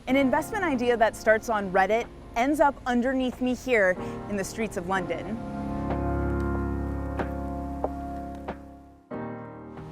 An investment idea that starts on Reddit ends up underneath me here in the streets of London.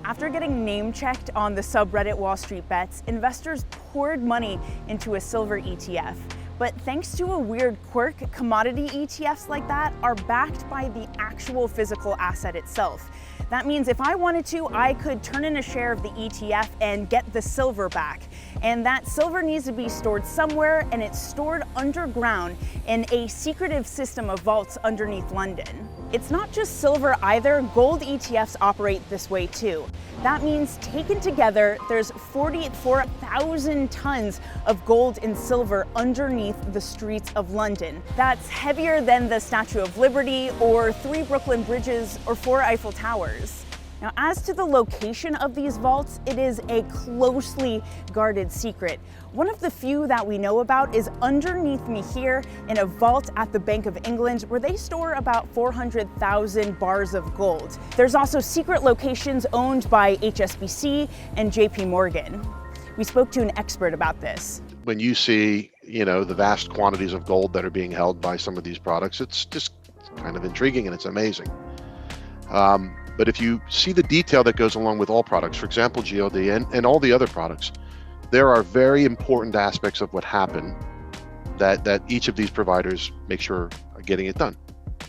After getting name-checked on the subreddit Wall Street Bets, investors poured money into a silver ETF. But thanks to a weird quirk, commodity ETFs like that are backed by the actual physical asset itself. That means if I wanted to, I could turn in a share of the ETF and get the silver back. And that silver needs to be stored somewhere, and it's stored underground in a secretive system of vaults underneath London. It's not just silver either, gold ETFs operate this way too. That means taken together, there's 44,000 tons of gold and silver underneath the streets of London. That's heavier than the Statue of Liberty or 3 Brooklyn bridges or 4 Eiffel Towers. Now, as to the location of these vaults, it is a closely guarded secret. One of the few that we know about is underneath me here in a vault at the Bank of England, where they store about 400,000 bars of gold. There's also secret locations owned by HSBC and JP Morgan. We spoke to an expert about this. When you see, the vast quantities of gold that are being held by some of these products, it's just kind of intriguing and it's amazing. But if you see the detail that goes along with all products, for example, GLD and all the other products, there are very important aspects of what happened that each of these providers make sure are getting it done.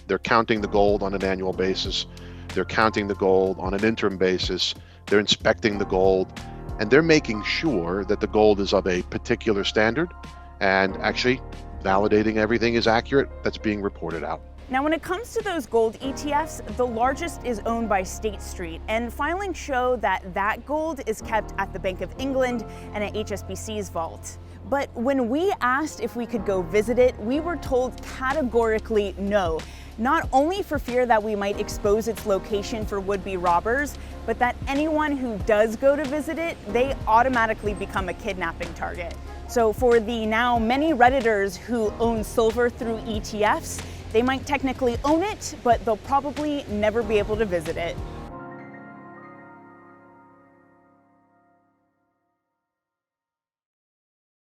They're counting the gold on an annual basis. They're counting the gold on an interim basis. They're inspecting the gold, and they're making sure that the gold is of a particular standard and actually validating everything is accurate that's being reported out. Now, when it comes to those gold ETFs, the largest is owned by State Street, and filings show that gold is kept at the Bank of England and at HSBC's vault. But when we asked if we could go visit it, we were told categorically no. Not only for fear that we might expose its location for would-be robbers, but that anyone who does go to visit it, they automatically become a kidnapping target. So for the now many Redditors who own silver through ETFs, they might technically own it, but they'll probably never be able to visit it.